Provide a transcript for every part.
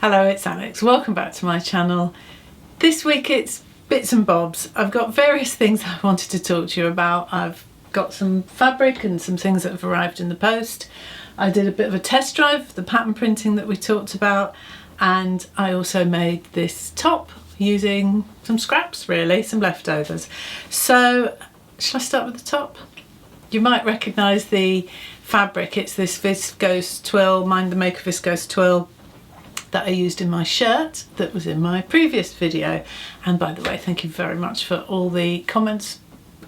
Hello, it's Alex. Welcome back to my channel. This week it's bits and bobs. I've got various things I wanted to talk to you about. I've got some fabric and some things that have arrived in the post. I did a bit of a test drive of the pattern printing that we talked about, and I also made this top using some scraps, really, some leftovers. So shall I start with the top? You might recognise the fabric. It's this Viscose Twill, Mind the Maker Viscose Twill, that I used in my shirt that was in my previous video. And by the way, thank you very much for all the comments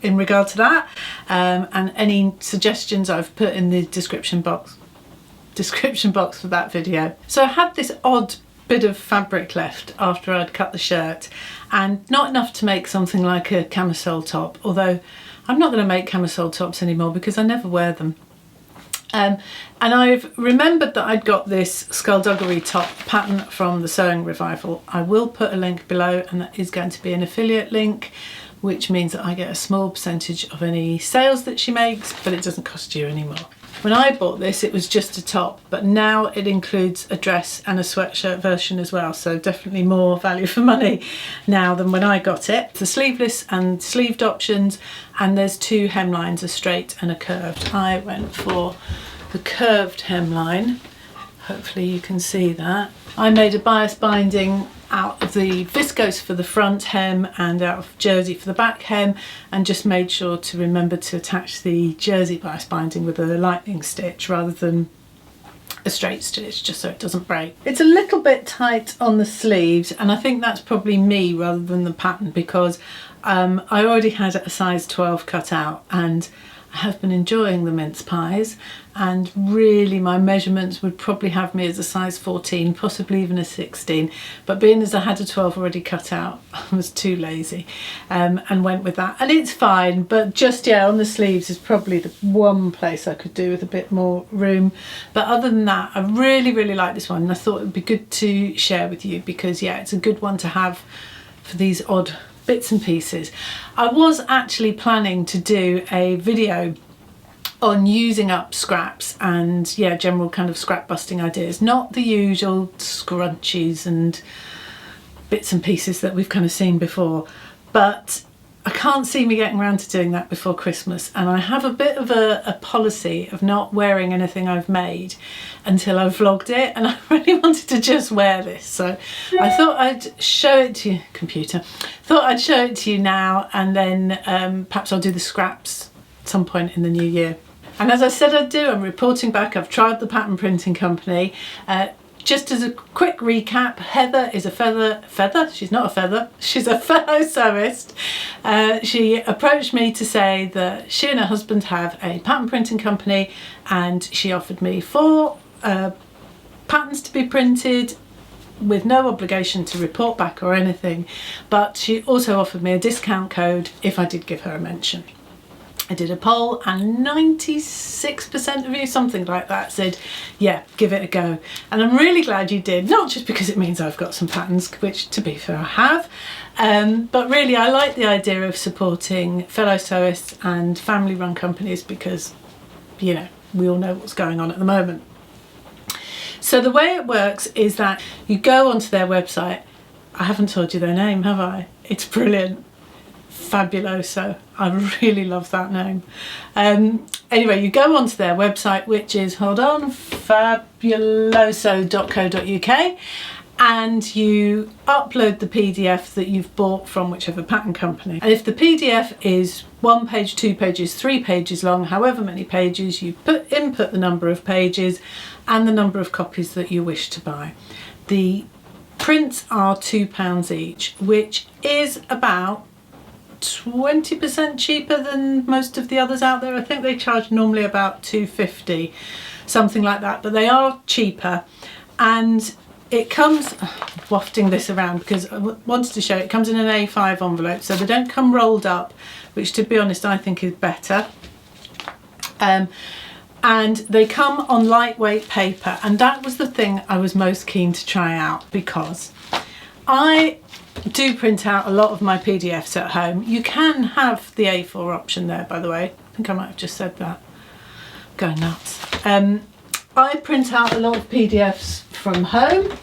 in regard to that, and any suggestions I've put in the description box for that video. So I had this odd bit of fabric left after I'd cut the shirt, and not enough to make something like a camisole top, although I'm not going to make camisole tops anymore because I never wear them. And I've remembered that I'd got this Skullduggery Top Pattern from the Sewing Revival. I will put a link below, and that is going to be an affiliate link, which means that I get a small percentage of any sales that she makes, but it doesn't cost you any more. When I bought this, it was just a top, but now it includes a dress and a sweatshirt version as well, so definitely more value for money now than when I got it. The sleeveless and sleeved options, and there's two hemlines, a straight and a curved. I went for the curved hemline. Hopefully you can see that. I made a bias binding out of the viscose for the front hem and out of jersey for the back hem, and just made sure to remember to attach the jersey bias binding with a lightning stitch rather than a straight stitch, just so it doesn't break. It's a little bit tight on the sleeves, and I think that's probably me rather than the pattern, because I already had a size 12 cut out, and I have been enjoying the mince pies, and really my measurements would probably have me as a size 14, possibly even a 16, but being as I had a 12 already cut out, I was too lazy and went with that, and it's fine. But just, yeah, on the sleeves is probably the one place I could do with a bit more room, but other than that, I really like this one, and I thought it would be good to share with you because, yeah, it's a good one to have for these odd bits and pieces. I was actually planning to do a video on using up scraps and, yeah, general kind of scrap busting ideas, not the usual scrunchies and bits and pieces that we've kind of seen before, but I can't see me getting around to doing that before Christmas, and I have a bit of a policy of not wearing anything I've made until I've vlogged it, and I really wanted to just wear this, so I thought I'd show it to you, now, and then perhaps I'll do the scraps at some point in the new year. And as I said I'd do, I'm reporting back. I've tried the pattern printing company. Just as a quick recap, Heather is a feather, she's not a feather, she's a fellow sewist. She approached me to say that she and her husband have a pattern printing company, and she offered me 4 patterns to be printed with no obligation to report back or anything, but she also offered me a discount code if I did give her a mention. I did a poll, and 96% of you, something like that, said, yeah, give it a go. And I'm really glad you did, not just because it means I've got some patterns, which to be fair I have, but really I like the idea of supporting fellow sewists and family run companies because, you know, we all know what's going on at the moment. So the way it works is that you go onto their website. I haven't told you their name, have I? It's brilliant. Fabulosew. I really love that name. Anyway, you go onto their website, which is, hold on, fabulosew.co.uk, and you upload the PDF that you've bought from whichever pattern company. And if the PDF is 1 page, 2 pages, 3 pages long, however many pages, you input the number of pages and the number of copies that you wish to buy. The prints are £2 each, which is about 20% cheaper than most of the others out there. I think they charge normally about £2.50, something like that, but they are cheaper. And it comes, wafting this around because I wanted to show it comes in an A5 envelope, so they don't come rolled up, which to be honest I think is better. And they come on lightweight paper, and that was the thing I was most keen to try out, because I do print out a lot of my PDFs at home. You can have the A4 option there, by the way. I think I might have just said that. Go nuts. I print out a lot of PDFs from home,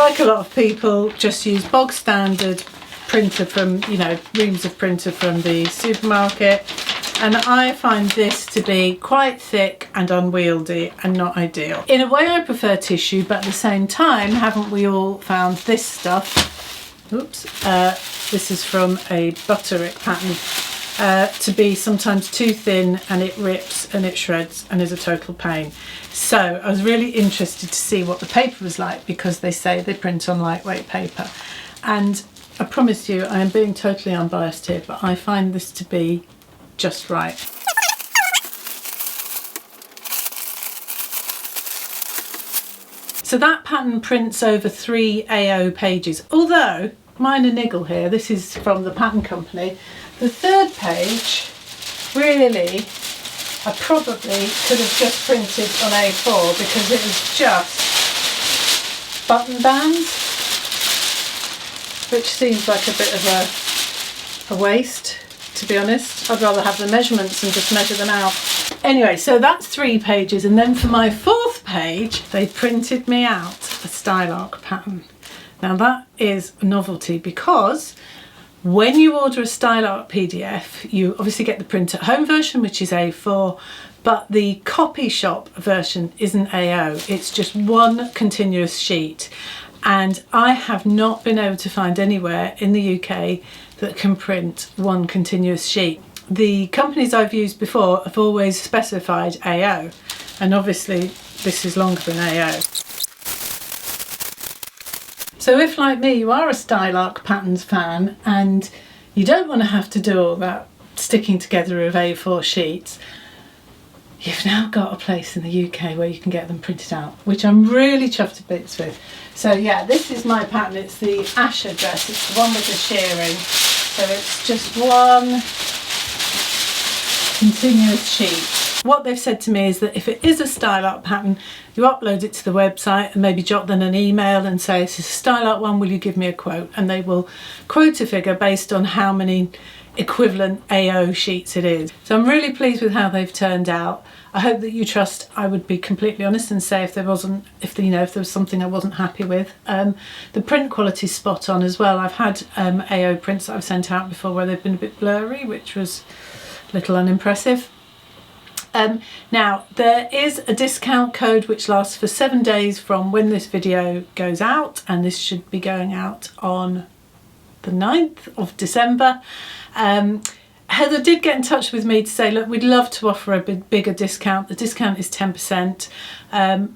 like a lot of people, just use bog standard printer from, you know, reams of printer from the supermarket, and I find this to be quite thick and unwieldy and not ideal. In a way I prefer tissue, but at the same time, haven't we all found this stuff, oops, this is from a Butterick pattern, to be sometimes too thin, and it rips and it shreds and is a total pain. So I was really interested to see what the paper was like, because they say they print on lightweight paper, and I promise you I am being totally unbiased here, but I find this to be just right. So that pattern prints over 3 AO pages, although minor niggle here, this is from the pattern company. The third page, really, I probably could have just printed on A4, because it was just button bands, which seems like a bit of a waste, to be honest. I'd rather have the measurements and just measure them out. Anyway, so that's 3 pages, and then for my 4th page, they printed me out a style arc pattern. Now that is a novelty, because when you order a style arc PDF, you obviously get the print at home version, which is A4, but the copy shop version isn't AO. It's just one continuous sheet. And I have not been able to find anywhere in the UK that can print one continuous sheet. The companies I've used before have always specified AO, and obviously this is longer than AO. So if, like me, you are a style arc patterns fan and you don't want to have to do all that sticking together of A4 sheets, you've now got a place in the UK where you can get them printed out, which I'm really chuffed to bits with. So yeah, this is my pattern. It's the Asher dress. It's the one with the shearing. So it's just one continuous sheet. What they've said to me is that if it is a style art pattern, you upload it to the website and maybe jot them an email and say, this is a style art one, will you give me a quote? And they will quote a figure based on how many equivalent AO sheets it is. So I'm really pleased with how they've turned out. I hope that you trust I would be completely honest and say if there was something I wasn't happy with. The print quality is spot on as well. I've had AO prints that I've sent out before where they've been a bit blurry, which was a little unimpressive. Now there is a discount code which lasts for 7 days from when this video goes out, and this should be going out on the 9th of December. Heather did get in touch with me to say, look, we'd love to offer a bigger discount. The discount is 10%,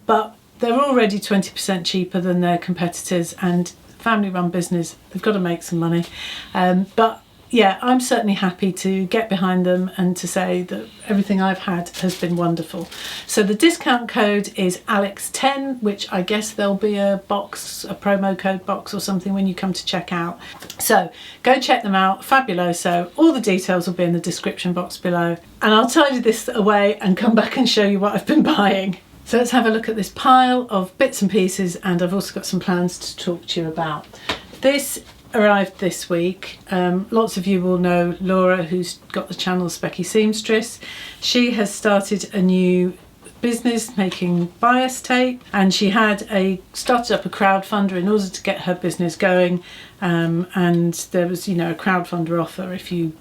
but they're already 20% cheaper than their competitors, and family run business, they've got to make some money. But yeah, I'm certainly happy to get behind them and to say that everything I've had has been wonderful. So the discount code is Alex10, which I guess there'll be a box, a promo code box or something when you come to check out. So go check them out, Fabulosew. All the details will be in the description box below. And I'll tidy this away and come back and show you what I've been buying. So let's have a look at this pile of bits and pieces, and I've also got some plans to talk to you about. This arrived this week. Lots of you will know Laura, who's got the channel Specky Seamstress. She has started a new business making bias tape, and she had started up a crowdfunder in order to get her business going, and there was, you know, a crowdfunder offer. If you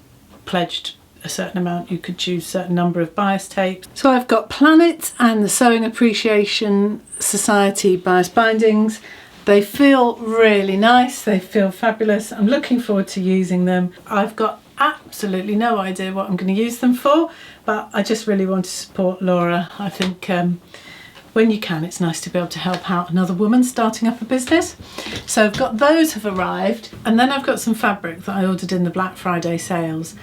pledged a certain amount, you could choose a certain number of bias tapes. So I've got Planet and the Sewing Appreciation Society bias bindings. They feel really nice, they feel fabulous. I'm looking forward to using them. I've got absolutely no idea what I'm going to use them for, but I just really want to support Laura. I think when you can, it's nice to be able to help out another woman starting up a business. So I've got those have arrived, and then I've got some fabric that I ordered in the Black Friday sales.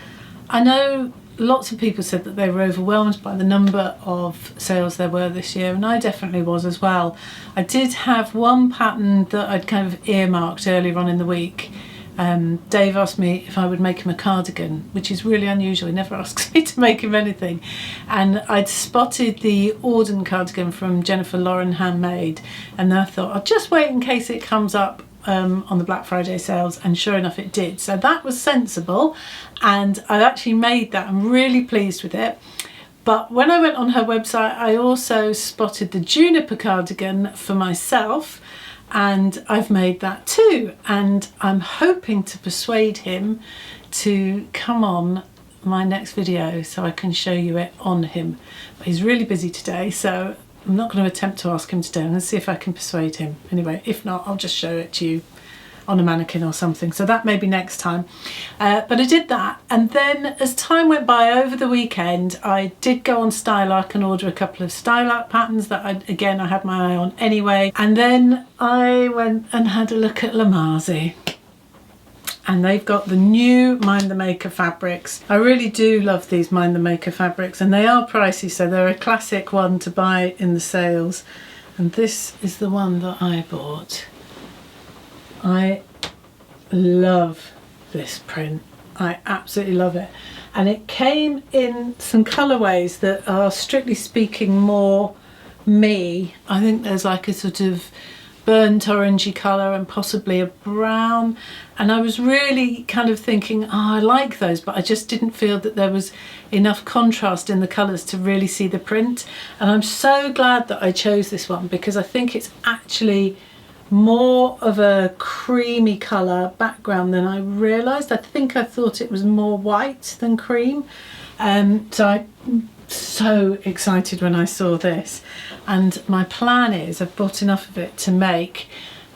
I know lots of people said that they were overwhelmed by the number of sales there were this year, and I definitely was as well. I did have one pattern that I'd kind of earmarked earlier on in the week. Dave asked me if I would make him a cardigan, which is really unusual. He never asks me to make him anything. And I'd spotted the Odin Cardigan from Jennifer Lauren Handmade, and I thought I'll just wait in case it comes up on the Black Friday sales, and sure enough it did. So that was sensible, and I've actually made that. I'm really pleased with it. But when I went on her website, I also spotted the Juniper Cardigan for myself, and I've made that too, and I'm hoping to persuade him to come on my next video so I can show you it on him. But he's really busy today, so I'm not going to attempt to ask him today. I'm going to see if I can persuade him. Anyway, if not, I'll just show it to you on a mannequin or something, so that may be next time. But I did that, and then as time went by over the weekend, I did go on Stylark and order a couple of Stylark patterns that I had my eye on anyway, and then I went and had a look at Lamazi, and they've got the new Mind the Maker fabrics. I really do love these Mind the Maker fabrics, and they are pricey, so they're a classic one to buy in the sales, and this is the one that I bought. I love this print. I absolutely love it, and it came in some colourways that are strictly speaking more me. I think there's like a sort of burnt orangey colour and possibly a brown, and I was really kind of thinking, oh, I like those, but I just didn't feel that there was enough contrast in the colours to really see the print. And I'm so glad that I chose this one, because I think it's actually more of a creamy colour background than I realised. I think I thought it was more white than cream, so I'm so excited when I saw this, and my plan is I've bought enough of it to make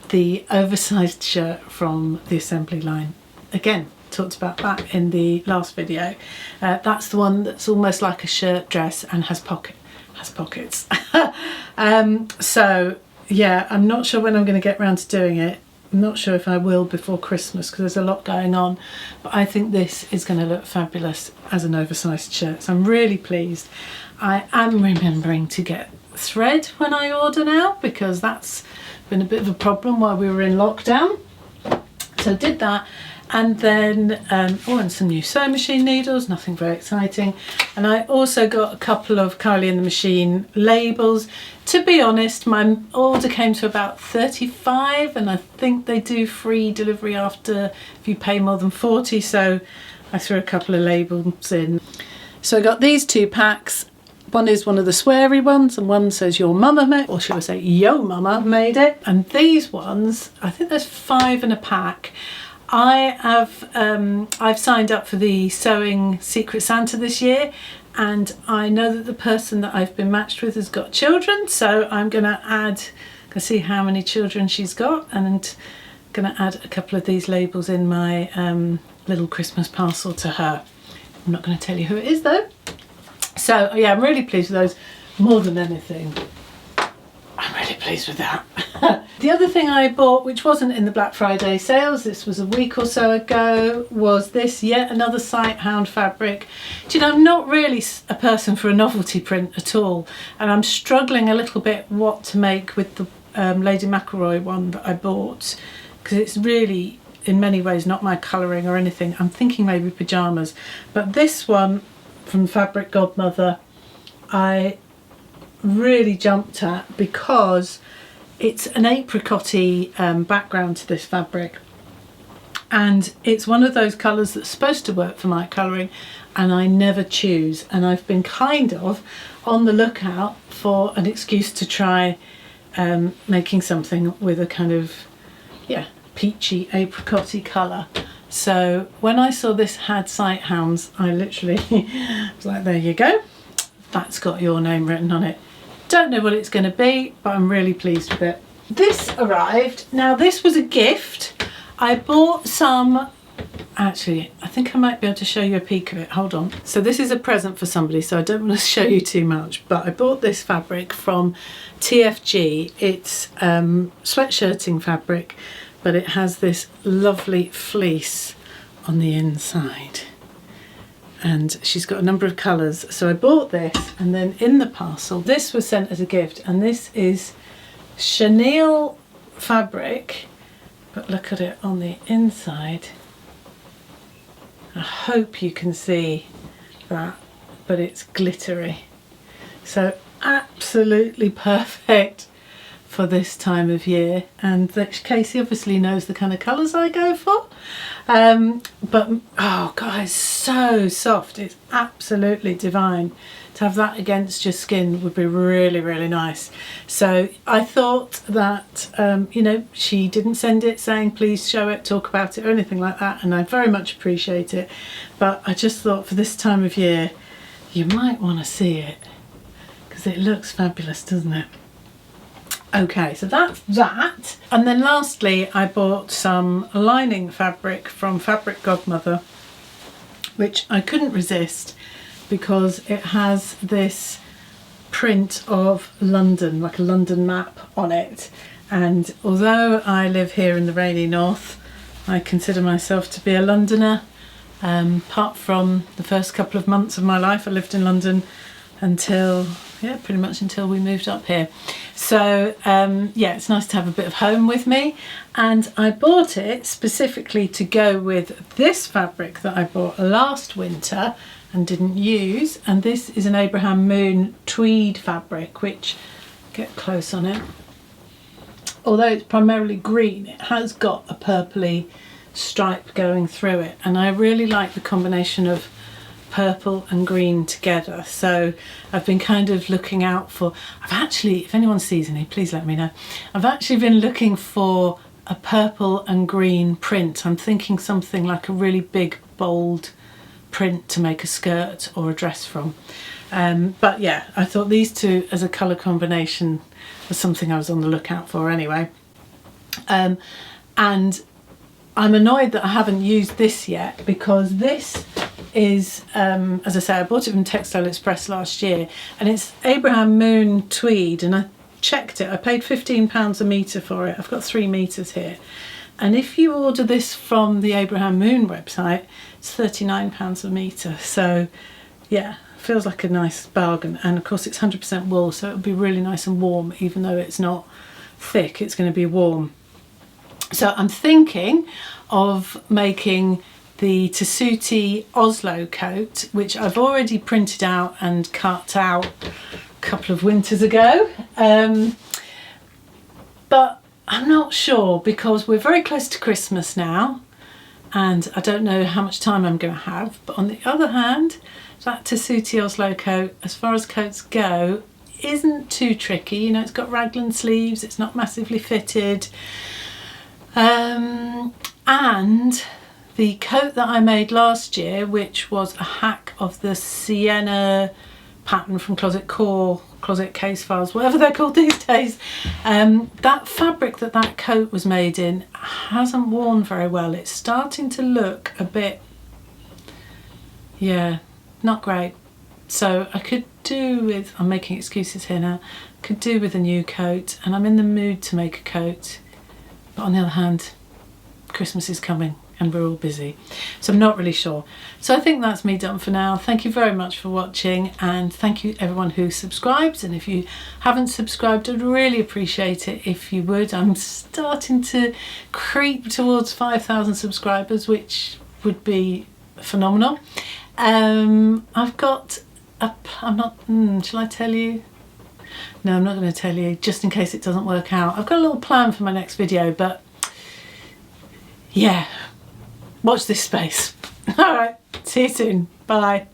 the oversized shirt from the assembly line. Again, talked about that in the last video. That's the one that's almost like a shirt dress and has pockets. So yeah, I'm not sure when I'm going to get around to doing it. I'm not sure if I will before Christmas, because there's a lot going on, but I think this is going to look fabulous as an oversized shirt, so I'm really pleased. I am remembering to get thread when I order now, because that's been a bit of a problem while we were in lockdown, so I did that. And then and some new sewing machine needles, nothing very exciting. And I also got a couple of Kylie in the Machine labels. To be honest, my order came to about 35, and I think they do free delivery after if you pay more than 40, so I threw a couple of labels in. So I got these 2 packs. One is one of the sweary ones, and one says your mama made, or should I say yo mama made it. And these ones, I think there's 5 in a pack. I've signed up for the Sewing Secret Santa this year, and I know that the person that I've been matched with has got children, so I'm going to see how many children she's got, and going to add a couple of these labels in my little Christmas parcel to her. I'm not going to tell you who it is though. So yeah, I'm really pleased with those more than anything. I'm really pleased with that. The other thing I bought, which wasn't in the Black Friday sales, this was a week or so ago, was this yet another Sighthound fabric. Do you know, I'm not really a person for a novelty print at all, and I'm struggling a little bit what to make with the Lady McElroy one that I bought, because it's really in many ways not my colouring or anything. I'm thinking maybe pyjamas, but this one from Fabric Godmother I really jumped at, because it's an apricot-y background to this fabric, and it's one of those colours that's supposed to work for my colouring, and I never choose, and I've been kind of on the lookout for an excuse to try making something with a kind of peachy apricot-y colour. So when I saw this had Sighthounds, I literally was like, there you go, that's got your name written on it. Don't know what it's going to be, but I'm really pleased with it. This arrived. Now this was a gift. I bought some, actually I think I might be able to show you a peek of it, hold on. So this is a present for somebody, so I don't want to show you too much, but I bought this fabric from TFG. It's sweatshirting fabric, but it has this lovely fleece on the inside, and she's got a number of colours. So I bought this, and then in the parcel this was sent as a gift, and this is chenille fabric, but look at it on the inside. I hope you can see that, but it's glittery, so absolutely perfect for this time of year, and Casey obviously knows the kind of colours I go for. But oh guys, so soft, it's absolutely divine. To have that against your skin would be really, really nice. So I thought that, you know, she didn't send it saying please show it, talk about it or anything like that, and I very much appreciate it. But I just thought for this time of year, you might want to see it because it looks fabulous, doesn't it? Okay, so that's that. And then lastly, I bought some lining fabric from Fabric Godmother, which I couldn't resist because it has this print of London, like a London map on it. And although I live here in the rainy north, I consider myself to be a Londoner. Apart from the first couple of months of my life, I lived in London until, yeah, pretty much until we moved up here. So yeah, it's nice to have a bit of home with me. And I bought it specifically to go with this fabric that I bought last winter and didn't use. And this is an Abraham Moon tweed fabric, which, get close on it, although it's primarily green, it has got a purpley stripe going through it, and I really like the combination of purple and green together. So I've been kind of looking out for, I've actually, if anyone sees any, please let me know. I've actually been looking for a purple and green print. I'm thinking something like a really big bold print to make a skirt or a dress from. But yeah, I thought these two as a colour combination was something I was on the lookout for anyway. And I'm annoyed that I haven't used this yet, because this is, as I say, I bought it from Textile Express last year, and it's Abraham Moon tweed, and I checked it, I paid £15 a metre for it. I've got 3 metres here, and if you order this from the Abraham Moon website, it's £39 a metre. So yeah, feels like a nice bargain, and of course it's 100% wool, so it'll be really nice and warm. Even though it's not thick, it's going to be warm. So I'm thinking of making the Tessuti Oslo coat, which I've already printed out and cut out a couple of winters ago, but I'm not sure because we're very close to Christmas now and I don't know how much time I'm going to have. But on the other hand, that Tessuti Oslo coat, as far as coats go, isn't too tricky. You know, it's got raglan sleeves, it's not massively fitted. And the coat that I made last year, which was a hack of the Sienna pattern from Closet Core, Closet Case Files, whatever they're called these days, that fabric that coat was made in hasn't worn very well. It's starting to look a bit, yeah, not great. So I could do with, I'm making excuses here now, could do with a new coat, and I'm in the mood to make a coat. But on the other hand, Christmas is coming and we're all busy, so I'm not really sure. So I think that's me done for now. Thank you very much for watching, and thank you everyone who subscribes. And if you haven't subscribed, I'd really appreciate it if you would. I'm starting to creep towards 5,000 subscribers, which would be phenomenal. I've got a, shall I tell you? No, I'm not going to tell you, just in case it doesn't work out. I've got a little plan for my next video, but yeah, watch this space. All right, see you soon. Bye.